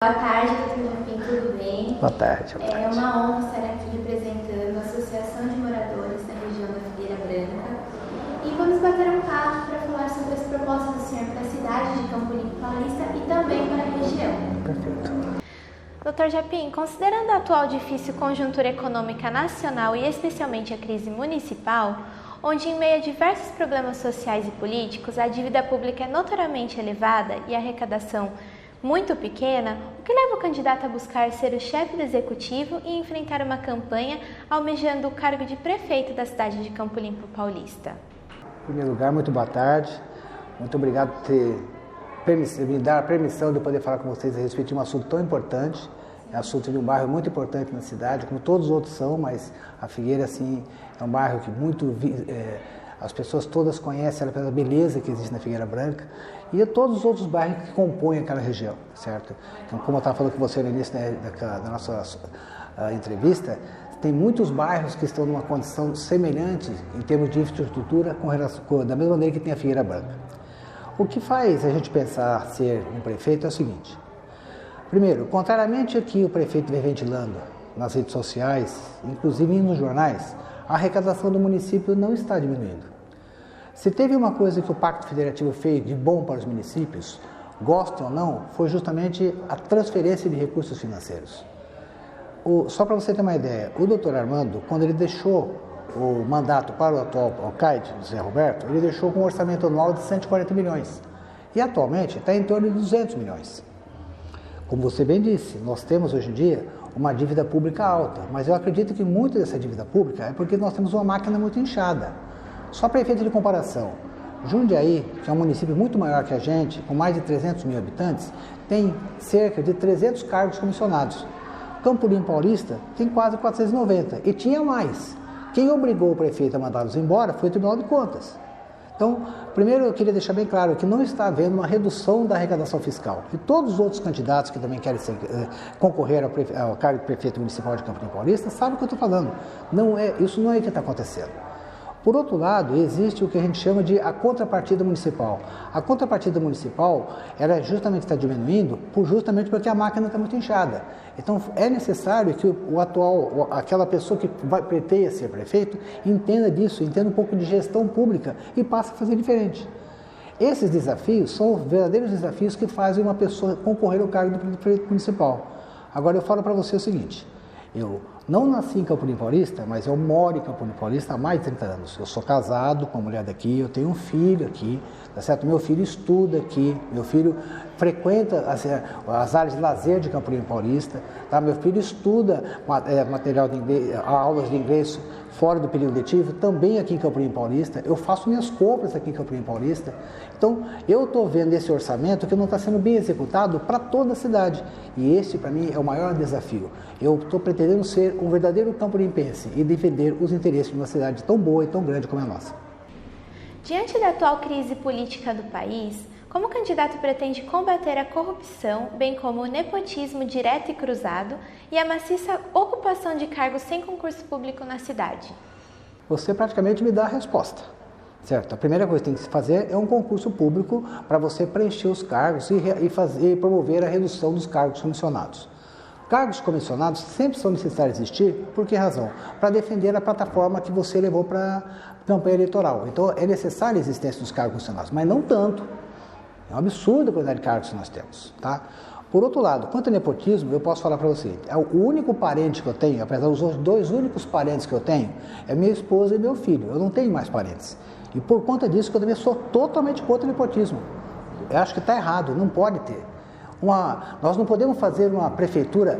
Boa tarde, doutor Japim, tudo bem? Boa tarde. É uma honra estar aqui representando a Associação de Moradores da região da Figueira Branca e vamos bater um papo para falar sobre as propostas do senhor para a cidade de Campo Limpo Paulista e também para a região. Perfeito. Dr. Japim, considerando a atual difícil conjuntura econômica nacional e especialmente a crise municipal, onde em meio a diversos problemas sociais e políticos a dívida pública é notoriamente elevada e a arrecadação muito pequena, o que leva o candidato a buscar ser o chefe do executivo e enfrentar uma campanha almejando o cargo de prefeito da cidade de Campo Limpo Paulista? Em primeiro lugar, muito boa tarde. Muito obrigado por me dar a permissão de poder falar com vocês a respeito de um assunto tão importante. É assunto de um bairro muito importante na cidade, como todos os outros são, mas a Figueira, assim, é um bairro que as pessoas todas conhecem ela pela beleza que existe na Figueira Branca e todos os outros bairros que compõem aquela região, certo? Então, como eu estava falando com você no início da nossa entrevista, tem muitos bairros que estão numa condição semelhante em termos de infraestrutura da mesma maneira que tem a Figueira Branca. O que faz a gente pensar ser um prefeito é o seguinte. Primeiro, contrariamente ao que o prefeito vem ventilando nas redes sociais, inclusive nos jornais, a arrecadação do município não está diminuindo. Se teve uma coisa que o Pacto Federativo fez de bom para os municípios, gostem ou não, foi justamente a transferência de recursos financeiros. Só para você ter uma ideia, o doutor Armando, quando ele deixou o mandato para o atual alcaide, José Roberto, ele deixou com um orçamento anual de 140 milhões. E atualmente está em torno de 200 milhões. Como você bem disse, nós temos hoje em dia uma dívida pública alta, mas eu acredito que muito dessa dívida pública é porque nós temos uma máquina muito inchada. Só para efeito de comparação, Jundiaí, que é um município muito maior que a gente, com mais de 300 mil habitantes, tem cerca de 300 cargos comissionados. Campo Limpo Paulista tem quase 490 e tinha mais. Quem obrigou o prefeito a mandá-los embora foi o Tribunal de Contas. Então, primeiro eu queria deixar bem claro que não está havendo uma redução da arrecadação fiscal. E todos os outros candidatos que também querem concorrer ao cargo de prefeito municipal de Campo Limpo Paulista sabem o que eu estou falando. Isso não é o que está acontecendo. Por outro lado, existe o que a gente chama de a contrapartida municipal. A contrapartida municipal, ela justamente está diminuindo justamente porque a máquina está muito inchada. Então, é necessário que aquela pessoa que pretende ser prefeito, entenda disso, entenda um pouco de gestão pública e passe a fazer diferente. Esses desafios são verdadeiros desafios que fazem uma pessoa concorrer ao cargo de prefeito municipal. Agora, eu falo para você o seguinte, eu não nasci em Campo Limpo Paulista, mas eu moro em Campo Limpo Paulista há mais de 30 anos. Eu sou casado com uma mulher daqui, eu tenho um filho aqui, tá certo? Meu filho estuda aqui, meu filho frequenta as áreas de lazer de Campo Limpo Paulista, tá? Meu filho estuda material de inglês, aulas de inglês fora do período letivo, também aqui em Campo Limpo Paulista. Eu faço minhas compras aqui em Campo Limpo Paulista. Então, eu estou vendo esse orçamento que não está sendo bem executado para toda a cidade. E esse, para mim, é o maior desafio. Eu estou pretendendo ser um verdadeiro campo-limpense e defender os interesses de uma cidade tão boa e tão grande como a nossa. Diante da atual crise política do país, como o candidato pretende combater a corrupção, bem como o nepotismo direto e cruzado e a maciça ocupação de cargos sem concurso público na cidade? Você praticamente me dá a resposta, certo? A primeira coisa que tem que se fazer é um concurso público para você preencher os cargos e promover a redução dos cargos comissionados. Cargos comissionados sempre são necessários existir, por que razão? Para defender a plataforma que você levou para a campanha eleitoral. Então é necessária a existência dos cargos comissionados, mas não tanto. É um absurdo a quantidade de cargos que nós temos, tá? Por outro lado, quanto ao nepotismo, eu posso falar para você, o único parente que eu tenho, apesar dos dois únicos parentes que eu tenho, é minha esposa e meu filho. Eu não tenho mais parentes. E por conta disso que eu também sou totalmente contra o nepotismo. Eu acho que está errado, não pode ter. Nós não podemos fazer uma prefeitura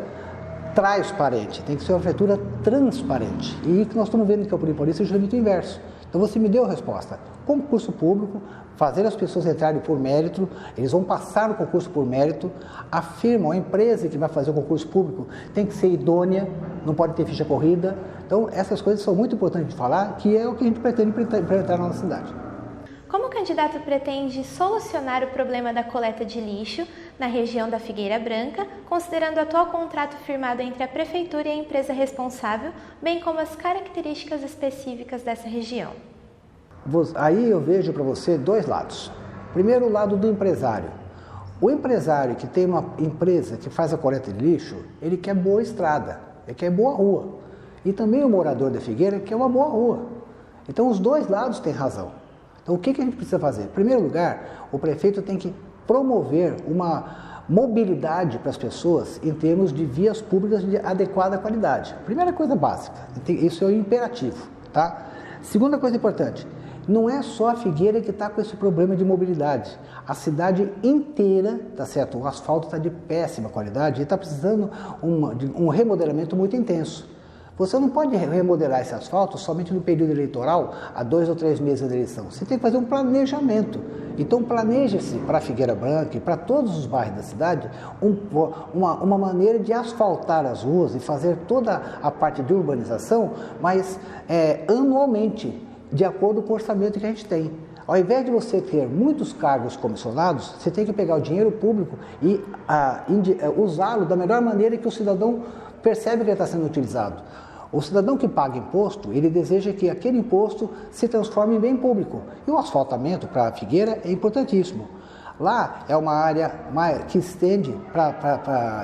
transparente, tem que ser uma prefeitura transparente. E o que nós estamos vendo em Campo Limpo Paulista é justamente o inverso. Então você me deu a resposta. Concurso público, fazer as pessoas entrarem por mérito, eles vão passar no concurso por mérito, afirmam, a empresa que vai fazer o concurso público tem que ser idônea, não pode ter ficha corrida. Então essas coisas são muito importantes de falar, que é o que a gente pretende implementar na nossa cidade. Como o candidato pretende solucionar o problema da coleta de lixo na região da Figueira Branca, considerando o atual contrato firmado entre a Prefeitura e a empresa responsável, bem como as características específicas dessa região? Aí eu vejo para você dois lados. Primeiro, o lado do empresário. O empresário que tem uma empresa que faz a coleta de lixo, ele quer boa estrada, ele quer boa rua. E também o morador da Figueira quer uma boa rua. Então os dois lados têm razão. Então o que a gente precisa fazer? Em primeiro lugar, o prefeito tem que promover uma mobilidade para as pessoas em termos de vias públicas de adequada qualidade. Primeira coisa básica, isso é o imperativo, tá? Segunda coisa importante, não é só a Figueira que está com esse problema de mobilidade. A cidade inteira, tá certo? O asfalto está de péssima qualidade e está precisando de um remodelamento muito intenso. Você não pode remodelar esse asfalto somente no período eleitoral, há 2 ou 3 meses da eleição. Você tem que fazer um planejamento. Então planeje-se para a Figueira Branca e para todos os bairros da cidade uma maneira de asfaltar as ruas e fazer toda a parte de urbanização, mas anualmente, de acordo com o orçamento que a gente tem. Ao invés de você ter muitos cargos comissionados, você tem que pegar o dinheiro público e usá-lo da melhor maneira que o cidadão percebe que ele está sendo utilizado. O cidadão que paga imposto, ele deseja que aquele imposto se transforme em bem público. E o asfaltamento para a Figueira é importantíssimo. Lá é uma área que estende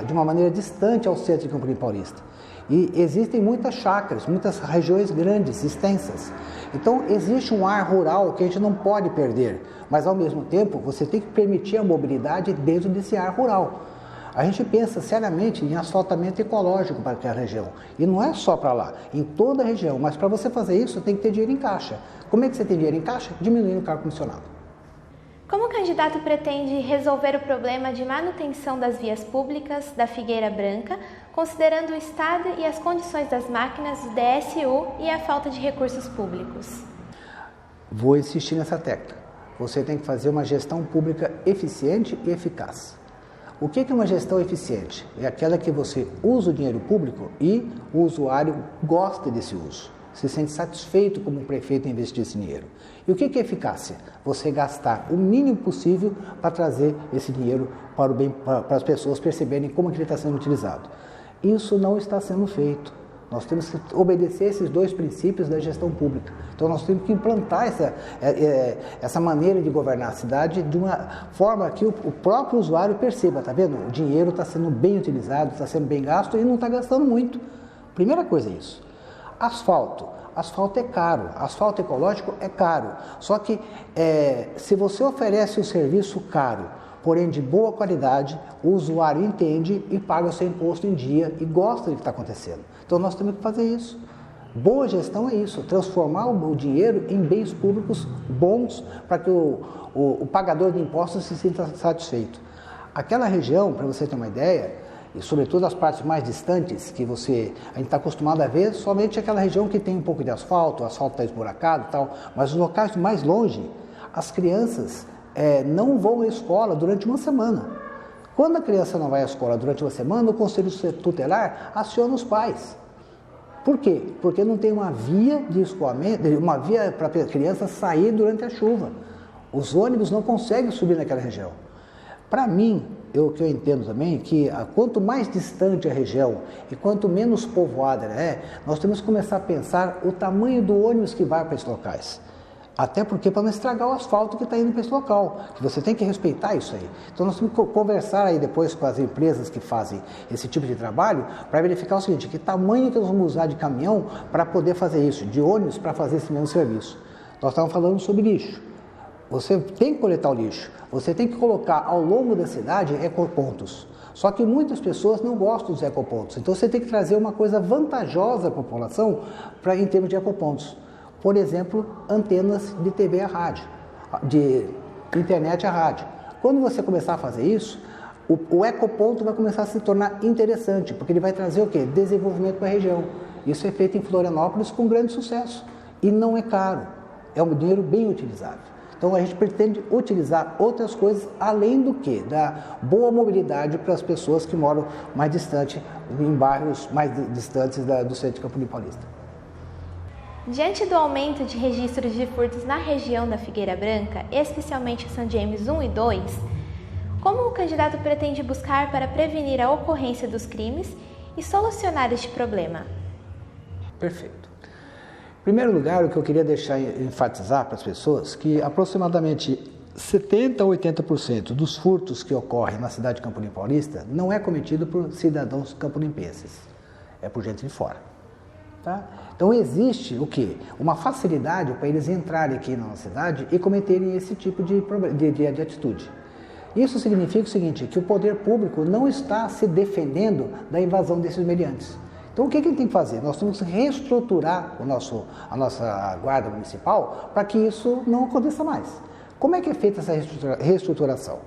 de uma maneira distante ao centro de Campo Paulista. E existem muitas chácaras, muitas regiões grandes, extensas. Então existe um ar rural que a gente não pode perder, mas ao mesmo tempo você tem que permitir a mobilidade dentro desse ar rural. A gente pensa seriamente em asfaltamento ecológico para aquela região. E não é só para lá, em toda a região. Mas para você fazer isso, tem que ter dinheiro em caixa. Como é que você tem dinheiro em caixa? Diminuindo o cargo comissionado. Como o candidato pretende resolver o problema de manutenção das vias públicas da Figueira Branca, considerando o estado e as condições das máquinas do DSU e a falta de recursos públicos? Vou insistir nessa tecla. Você tem que fazer uma gestão pública eficiente e eficaz. O que é uma gestão eficiente? É aquela que você usa o dinheiro público e o usuário gosta desse uso. Se sente satisfeito como um prefeito em investir esse dinheiro. E o que é eficácia? Você gastar o mínimo possível para trazer esse dinheiro para o bem, para as pessoas perceberem como ele está sendo utilizado. Isso não está sendo feito. Nós temos que obedecer esses 2 princípios da gestão pública. Então nós temos que implantar essa maneira de governar a cidade de uma forma que o próprio usuário perceba, tá vendo? O dinheiro está sendo bem utilizado, está sendo bem gasto e não está gastando muito. Primeira coisa é isso. Asfalto. Asfalto é caro, asfalto ecológico é caro. Só que se você oferece um serviço caro, porém de boa qualidade, o usuário entende e paga o seu imposto em dia e gosta do que está acontecendo. Então nós temos que fazer isso. Boa gestão é isso, transformar o dinheiro em bens públicos bons para que o pagador de impostos se sinta satisfeito. Aquela região, para você ter uma ideia, e sobretudo as partes mais distantes, que a gente está acostumado a ver, somente aquela região que tem um pouco de asfalto, o asfalto está esburacado e tal, mas os locais mais longe, as crianças não vão à escola durante uma semana. Quando a criança não vai à escola durante uma semana, o Conselho Tutelar aciona os pais. Por quê? Porque não tem uma via de escoamento, uma via para a criança sair durante a chuva. Os ônibus não conseguem subir naquela região. Para mim, o que eu entendo também é que quanto mais distante a região e quanto menos povoada ela nós temos que começar a pensar o tamanho do ônibus que vai para esses locais. Até porque para não estragar o asfalto que está indo para esse local, que você tem que respeitar isso aí. Então nós temos que conversar aí depois com as empresas que fazem esse tipo de trabalho para verificar o seguinte, que tamanho que nós vamos usar de caminhão para poder fazer isso, de ônibus para fazer esse mesmo serviço. Nós estávamos falando sobre lixo. Você tem que coletar o lixo, você tem que colocar ao longo da cidade ecopontos. Só que muitas pessoas não gostam dos ecopontos, então você tem que trazer uma coisa vantajosa à população em termos de ecopontos. Por exemplo, antenas de TV a rádio, de internet a rádio. Quando você começar a fazer isso, o ecoponto vai começar a se tornar interessante, porque ele vai trazer o quê? Desenvolvimento para a região. Isso é feito em Florianópolis com grande sucesso e não é caro, é um dinheiro bem utilizado. Então a gente pretende utilizar outras coisas além do que? Da boa mobilidade para as pessoas que moram mais distante, em bairros mais distantes do centro de Campo Paulista. Diante do aumento de registros de furtos na região da Figueira Branca, especialmente São James 1 e 2, como o candidato pretende buscar para prevenir a ocorrência dos crimes e solucionar este problema? Perfeito. Em primeiro lugar, o que eu queria enfatizar para as pessoas que aproximadamente 70% a 80% dos furtos que ocorrem na cidade de Campo Limpo Paulista não é cometido por cidadãos campolimpenses, é por gente de fora. Tá? Então existe o quê? Uma facilidade para eles entrarem aqui na nossa cidade e cometerem esse tipo de atitude. Isso significa o seguinte, que o poder público não está se defendendo da invasão desses meliantes. Então o que ele tem que fazer? Nós temos que reestruturar a nossa guarda municipal para que isso não aconteça mais. Como é que é feita essa reestruturação?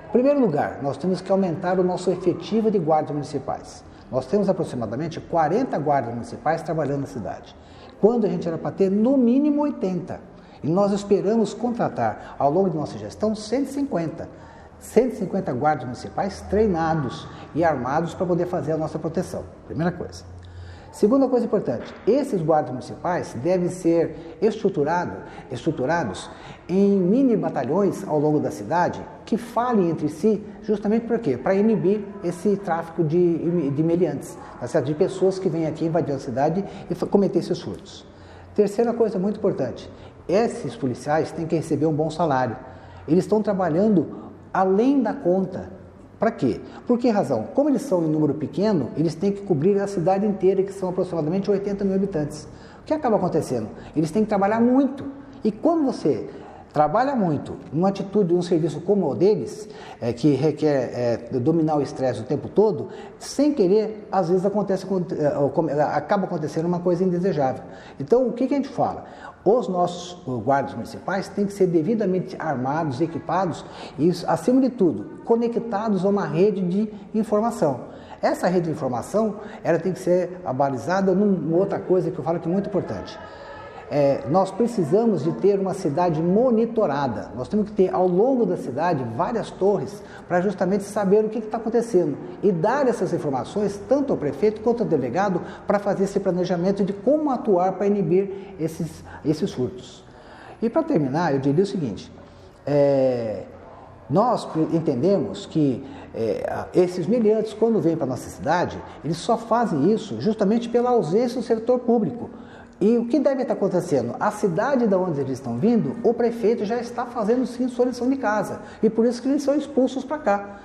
Em primeiro lugar, nós temos que aumentar o nosso efetivo de guardas municipais. Nós temos aproximadamente 40 guardas municipais trabalhando na cidade, quando a gente era para ter no mínimo 80. E nós esperamos contratar, ao longo de nossa gestão, 150 guardas municipais treinados e armados para poder fazer a nossa proteção. Primeira coisa. Segunda coisa importante, esses guardas municipais devem ser estruturados em mini batalhões ao longo da cidade que falem entre si, justamente por quê? Para inibir esse tráfico de meliantes, de pessoas que vêm aqui invadir a cidade e cometer esses furtos. Terceira coisa muito importante, esses policiais têm que receber um bom salário. Eles estão trabalhando além da conta. Para quê? Por que razão? Como eles são em número pequeno, eles têm que cobrir a cidade inteira, que são aproximadamente 80 mil habitantes. O que acaba acontecendo? Eles têm que trabalhar muito. E quando você trabalha muito numa atitude, um serviço como o deles, que requer dominar o estresse o tempo todo, sem querer, às vezes acaba acontecendo uma coisa indesejável. Então, o que a gente fala? Os nossos guardas municipais têm que ser devidamente armados, equipados e, acima de tudo, conectados a uma rede de informação. Essa rede de informação ela tem que ser abalizada numa outra coisa que eu falo que é muito importante. Nós precisamos de ter uma cidade monitorada. Nós temos que ter ao longo da cidade várias torres para justamente saber o que está acontecendo e dar essas informações tanto ao prefeito quanto ao delegado para fazer esse planejamento de como atuar para inibir esses furtos. E para terminar, eu diria o seguinte, nós entendemos que esses meliantes, quando vêm para a nossa cidade, eles só fazem isso justamente pela ausência do setor público. E o que deve estar acontecendo? A cidade de onde eles estão vindo, o prefeito já está fazendo sim sua lição de casa. E por isso que eles são expulsos para cá.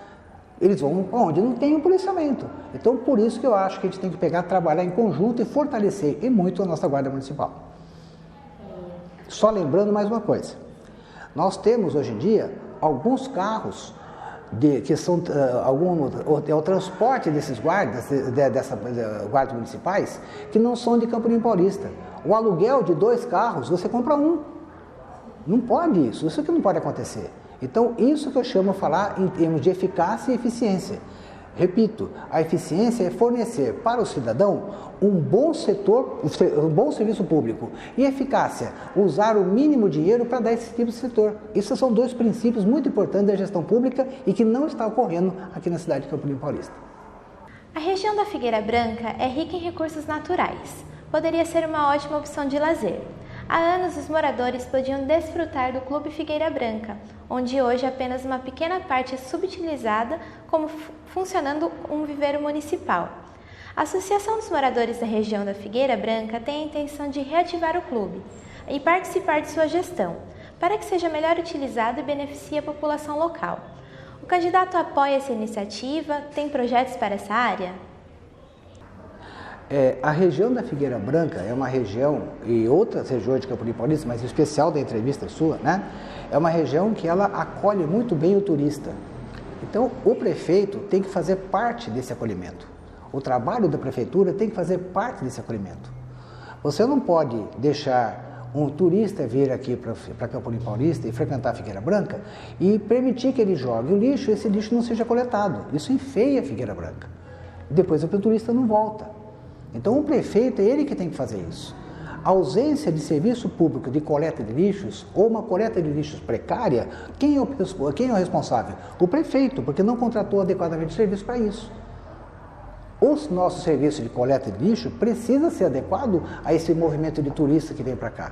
Eles vão onde não tem um policiamento. Então, por isso que eu acho que a gente tem que trabalhar em conjunto e fortalecer e muito a nossa Guarda Municipal. Só lembrando mais uma coisa. Nós temos hoje em dia alguns carros que são o transporte desses guardas, guardas municipais, que não são de Campo Limpo Paulista. O aluguel de 2 carros, você compra um. Não pode isso que não pode acontecer. Então, isso que eu chamo de falar em termos de eficácia e eficiência. Repito, a eficiência é fornecer para o cidadão um bom serviço público. E eficácia, usar o mínimo dinheiro para dar esse tipo de setor. Esses são 2 princípios muito importantes da gestão pública e que não está ocorrendo aqui na cidade de Campo Limpo Paulista. A região da Figueira Branca é rica em recursos naturais. Poderia ser uma ótima opção de lazer. Há anos, os moradores podiam desfrutar do Clube Figueira Branca, onde hoje apenas uma pequena parte é subutilizada, como funcionando um viveiro municipal. A Associação dos Moradores da Região da Figueira Branca tem a intenção de reativar o clube e participar de sua gestão, para que seja melhor utilizado e beneficie a população local. O candidato apoia essa iniciativa? Tem projetos para essa área? A região da Figueira Branca é uma região, e outras regiões de Campo Limpo Paulista, mas em especial da entrevista sua, né? É uma região que ela acolhe muito bem o turista. Então, o prefeito tem que fazer parte desse acolhimento. O trabalho da prefeitura tem que fazer parte desse acolhimento. Você não pode deixar um turista vir aqui para Campo Limpo Paulista e frequentar a Figueira Branca e permitir que ele jogue o lixo e esse lixo não seja coletado. Isso enfeia a Figueira Branca. Depois o turista não volta. Então, o prefeito é ele que tem que fazer isso. A ausência de serviço público de coleta de lixos ou uma coleta de lixos precária, quem é o responsável? O prefeito, porque não contratou adequadamente o serviço para isso. O nosso serviço de coleta de lixo precisa ser adequado a esse movimento de turista que vem para cá.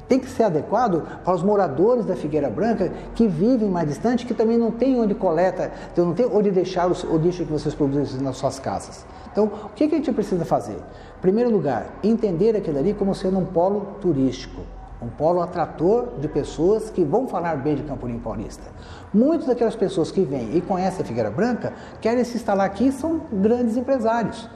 Tem que ser adequado para os moradores da Figueira Branca que vivem mais distante, que também não tem onde coleta, não tem onde deixar o lixo que vocês produzem nas suas casas. Então, o que a gente precisa fazer? Em primeiro lugar, entender aquilo ali como sendo um polo turístico. um polo atrator de pessoas que vão falar bem de Campo Limpo Paulista. Muitas daquelas pessoas que vêm e conhecem a Figueira Branca querem se instalar aqui e são grandes empresários.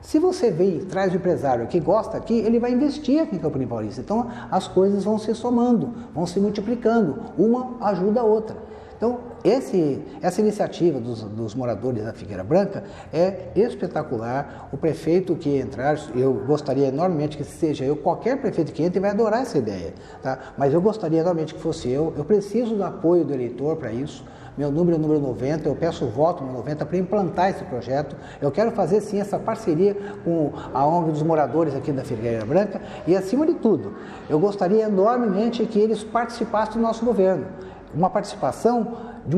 Se você vem e traz um empresário que gosta aqui, ele vai investir aqui em Campo Limpo Paulista. Então as coisas vão se somando, vão se multiplicando, uma ajuda a outra. Então essa iniciativa dos moradores da Figueira Branca é espetacular. O prefeito que entrar, eu gostaria enormemente que seja eu, qualquer prefeito que entre vai adorar essa ideia, tá? Mas eu gostaria enormemente que fosse eu preciso do apoio do eleitor para isso. Meu número é o número 90, eu peço o voto no 90 para implantar esse projeto. Eu quero fazer sim essa parceria com a ONG dos moradores aqui da Figueira Branca e, acima de tudo, eu gostaria enormemente que eles participassem do nosso governo. Uma participação de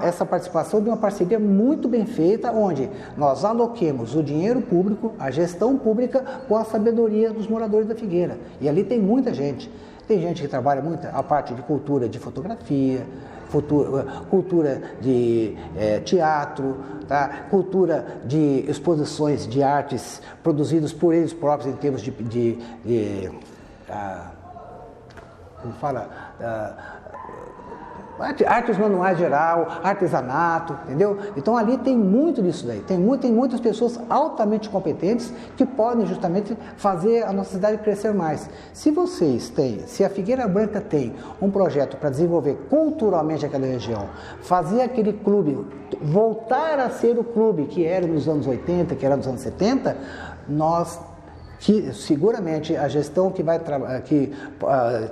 essa participação de uma parceria muito bem feita, onde nós aloquemos o dinheiro público, a gestão pública, com a sabedoria dos moradores da Figueira. E ali tem muita gente. Tem gente que trabalha muito a parte de cultura de fotografia, cultura de teatro, tá? Cultura de exposições de artes produzidas por eles próprios em termos como fala, artes manuais geral, artesanato, entendeu? Então ali tem muito disso daí, tem muitas pessoas altamente competentes que podem justamente fazer a nossa cidade crescer mais. Se a Figueira Branca tem um projeto para desenvolver culturalmente aquela região, fazer aquele clube voltar a ser o clube que era nos anos 80, que era nos anos 70, que seguramente a gestão que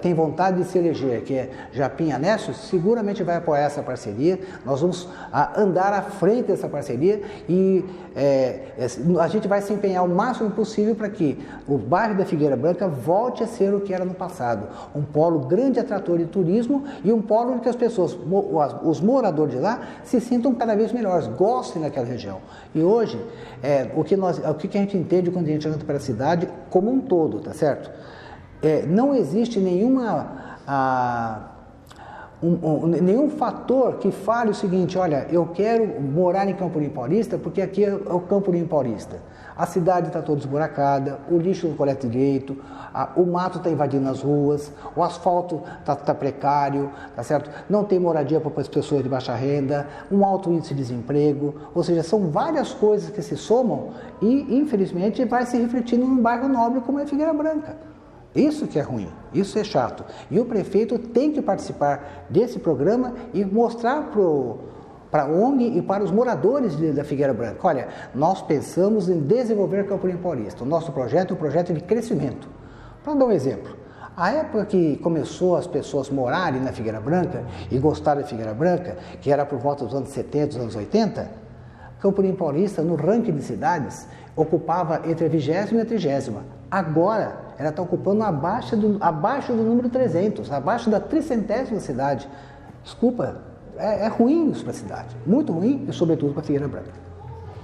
tem vontade de se eleger, que é Japim Anécio, seguramente vai apoiar essa parceria. Nós vamos andar à frente dessa parceria e a gente vai se empenhar o máximo possível para que o bairro da Figueira Branca volte a ser o que era no passado, um polo grande atrator de turismo e um polo em que as pessoas, os moradores de lá, se sintam cada vez melhores, gostem daquela região. E hoje, o que a gente entende quando a gente anda para a cidade como um todo, tá certo? Não existe nenhum fator que fale o seguinte: olha, eu quero morar em Campo Limpo Paulista porque aqui é o Campo Limpo Paulista. A cidade está toda esburacada, o lixo não coleta direito, o mato está invadindo as ruas, o asfalto está precário, tá certo? Não tem moradia para as pessoas de baixa renda, um alto índice de desemprego, ou seja, são várias coisas que se somam e, infelizmente, vai se refletindo num bairro nobre como é Figueira Branca. Isso que é ruim, isso é chato. E o prefeito tem que participar desse programa e mostrar para a ONG e para os moradores da Figueira Branca: olha, nós pensamos em desenvolver Campo Limpo Paulista. O nosso projeto é um projeto de crescimento. Para dar um exemplo, a época que começou as pessoas morarem na Figueira Branca e gostarem da Figueira Branca, que era por volta dos anos 70, dos anos 80, Campo Limpo Paulista, no ranking de cidades, ocupava entre a 20ª e a 30ª. Agora, ela está ocupando abaixo do número 300, abaixo da 300ª cidade. Desculpa, é ruim isso para a cidade, muito ruim e sobretudo para a Figueira Branca.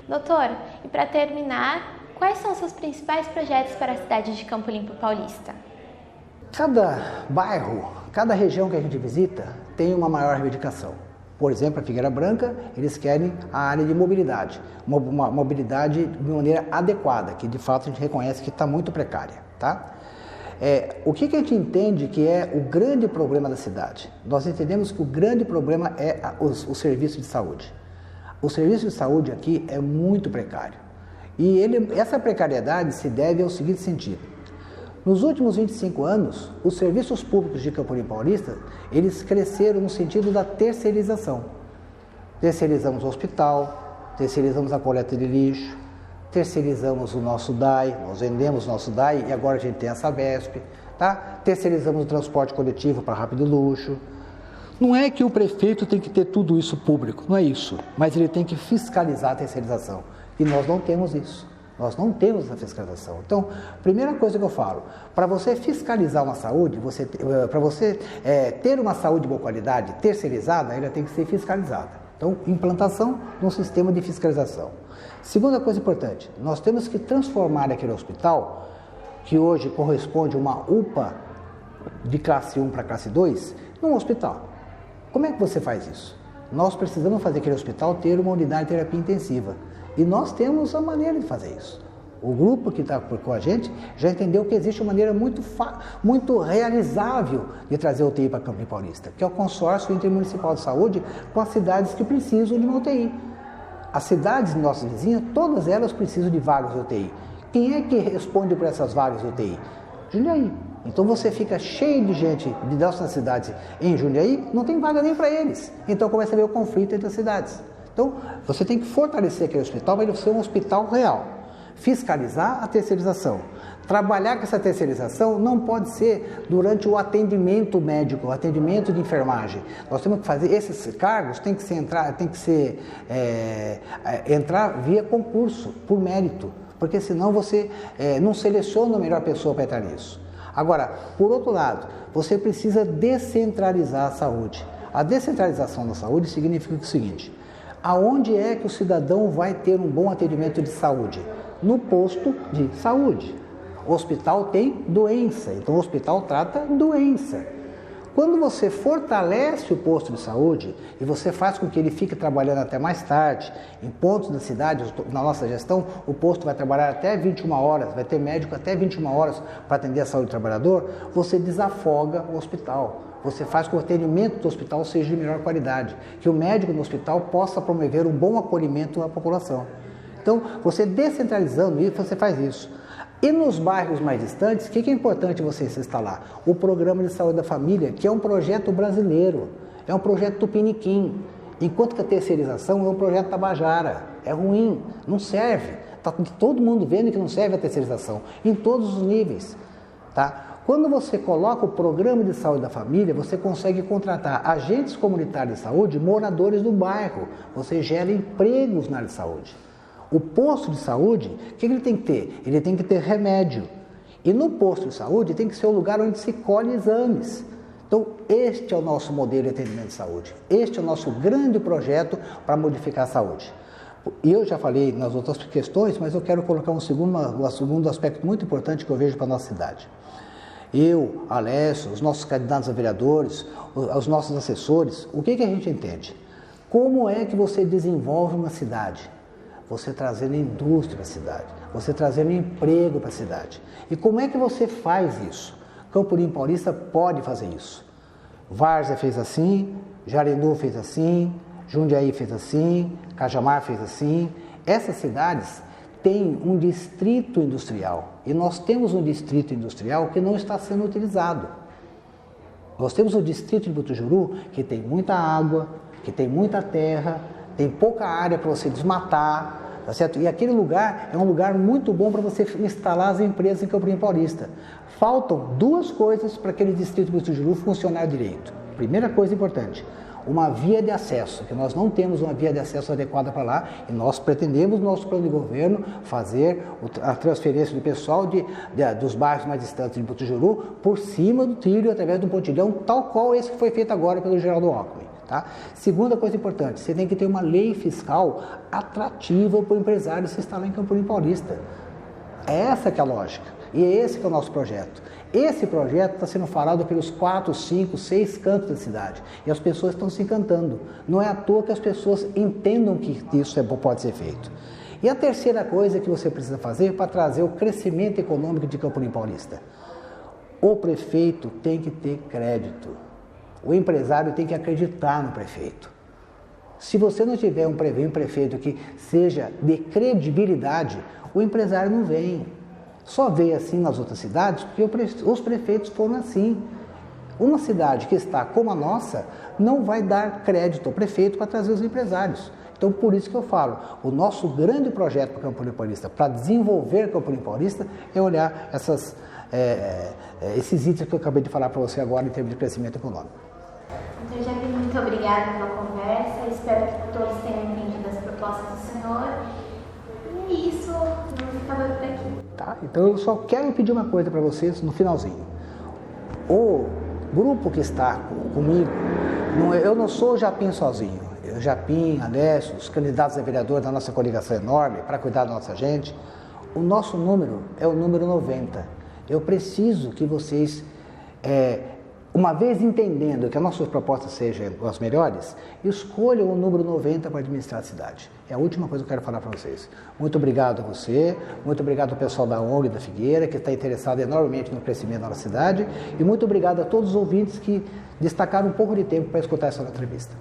Doutor, e para terminar, quais são os seus principais projetos para a cidade de Campo Limpo Paulista? Cada bairro, cada região que a gente visita tem uma maior reivindicação. Por exemplo, a Figueira Branca, eles querem a área de mobilidade, uma mobilidade de maneira adequada, que de fato a gente reconhece que está muito precária, tá? O que a gente entende que é o grande problema da cidade? Nós entendemos que o grande problema é o serviço de saúde. O serviço de saúde aqui é muito precário. E essa precariedade se deve ao seguinte sentido: nos últimos 25 anos, os serviços públicos de Campo Limpo Paulista, eles cresceram no sentido da terceirização. Terceirizamos o hospital, terceirizamos a coleta de lixo, terceirizamos o nosso DAI, nós vendemos o nosso DAI e agora a gente tem a Sabesp, tá? Terceirizamos o transporte coletivo para rápido luxo. Não é que o prefeito tem que ter tudo isso público, não é isso, mas ele tem que fiscalizar a terceirização. E nós não temos isso, nós não temos essa fiscalização. Então, primeira coisa que eu falo, para você fiscalizar uma saúde, para você ter uma saúde de boa qualidade terceirizada, ela tem que ser fiscalizada. Então, implantação de um sistema de fiscalização. Segunda coisa importante, nós temos que transformar aquele hospital, que hoje corresponde a uma UPA de classe 1 para classe 2, num hospital. Como é que você faz isso? Nós precisamos fazer aquele hospital ter uma unidade de terapia intensiva. E nós temos a maneira de fazer isso. O grupo que está com a gente já entendeu que existe uma maneira muito realizável de trazer a UTI para Campo Paulista, que é o consórcio intermunicipal de saúde com as cidades que precisam de uma UTI. As cidades nossas vizinhas, todas elas precisam de vagas de UTI. Quem é que responde por essas vagas de UTI? Jundiaí. Então você fica cheio de gente de nossas cidades em Jundiaí, não tem vaga nem para eles. Então começa a haver o conflito entre as cidades. Então você tem que fortalecer aquele hospital para ele ser um hospital real. Fiscalizar a terceirização. Trabalhar com essa terceirização não pode ser durante o atendimento médico, o atendimento de enfermagem. Nós temos que fazer, esses cargos tem que entrar via concurso, por mérito, porque senão você não seleciona a melhor pessoa para entrar nisso. Agora, por outro lado, você precisa descentralizar a saúde. A descentralização da saúde significa o seguinte: aonde é que o cidadão vai ter um bom atendimento de saúde? No posto de saúde. O hospital tem doença, então o hospital trata doença. Quando você fortalece o posto de saúde e você faz com que ele fique trabalhando até mais tarde, em pontos da cidade, na nossa gestão, o posto vai trabalhar até 21 horas, vai ter médico até 21 horas para atender a saúde do trabalhador, você desafoga o hospital. Você faz com que o atendimento do hospital seja de melhor qualidade, que o médico no hospital possa promover um bom acolhimento à população. Então, você descentralizando isso, você faz isso. E nos bairros mais distantes, o que é importante você se instalar? O Programa de Saúde da Família, que é um projeto brasileiro, é um projeto tupiniquim, enquanto que a terceirização é um projeto tabajara, é ruim, não serve. Está todo mundo vendo que não serve a terceirização, em todos os níveis. Tá? Quando você coloca o Programa de Saúde da Família, você consegue contratar agentes comunitários de saúde, moradores do bairro, você gera empregos na área de saúde. O posto de saúde, o que ele tem que ter? Ele tem que ter remédio. E no posto de saúde tem que ser o lugar onde se colhe exames. Então, este é o nosso modelo de atendimento de saúde. Este é o nosso grande projeto para modificar a saúde. E eu já falei nas outras questões, mas eu quero colocar um segundo aspecto muito importante que eu vejo para a nossa cidade. Eu, Alessio, os nossos candidatos a vereadores, os nossos assessores, o que a gente entende? Como é que você desenvolve uma cidade? Você trazendo indústria para a cidade, você trazendo emprego para a cidade. E como é que você faz isso? Campo Limpo Paulista pode fazer isso. Várzea fez assim, Jarinu fez assim, Jundiaí fez assim, Cajamar fez assim. Essas cidades têm um distrito industrial e nós temos um distrito industrial que não está sendo utilizado. Nós temos o distrito de Butujuru que tem muita água, que tem muita terra, tem pouca área para você desmatar, tá certo? E aquele lugar é um lugar muito bom para você instalar as empresas em Campo Limpo Paulista. Faltam duas coisas para aquele distrito de Butujuru funcionar direito. Primeira coisa importante, uma via de acesso, que nós não temos uma via de acesso adequada para lá e nós pretendemos, no nosso plano de governo, fazer a transferência do pessoal dos bairros mais distantes de Butujuru por cima do trilho, através de um pontilhão, tal qual esse que foi feito agora pelo Geraldo Alckmin. Tá? Segunda coisa importante, você tem que ter uma lei fiscal atrativa para o empresário se instalar em Campo Limpo Paulista. É essa que é a lógica e é esse que é o nosso projeto. Esse projeto está sendo falado pelos 4, 5, 6 cantos da cidade e as pessoas estão se encantando. Não é à toa que as pessoas entendam que isso pode ser feito. E a terceira coisa que você precisa fazer para trazer o crescimento econômico de Campo Limpo Paulista. O prefeito tem que ter crédito. O empresário tem que acreditar no prefeito. Se você não tiver um prefeito que seja de credibilidade, o empresário não vem. Só veio assim nas outras cidades porque os prefeitos foram assim. Uma cidade que está como a nossa não vai dar crédito ao prefeito para trazer os empresários. Então, por isso que eu falo, o nosso grande projeto para Campo Limpo Paulista, para desenvolver Campo Limpo Paulista, é olhar esses itens que eu acabei de falar para você agora em termos de crescimento econômico. Então, Japi, muito obrigada pela conversa. Espero que todos tenham entendido as propostas do senhor. E é isso, vamos acabar por aqui. Tá? Então, eu só quero pedir uma coisa para vocês no finalzinho. O grupo que está comigo, eu não sou o Japim sozinho. O Japim, Alessio, os candidatos a vereador da nossa coligação enorme para cuidar da nossa gente. O nosso número é o número 90. Eu preciso que vocês uma vez entendendo que as nossas propostas sejam as melhores, escolham o número 90 para administrar a cidade. É a última coisa que eu quero falar para vocês. Muito obrigado a você, muito obrigado ao pessoal da ONG da Figueira, que está interessado enormemente no crescimento da nossa cidade, e muito obrigado a todos os ouvintes que destacaram um pouco de tempo para escutar essa entrevista.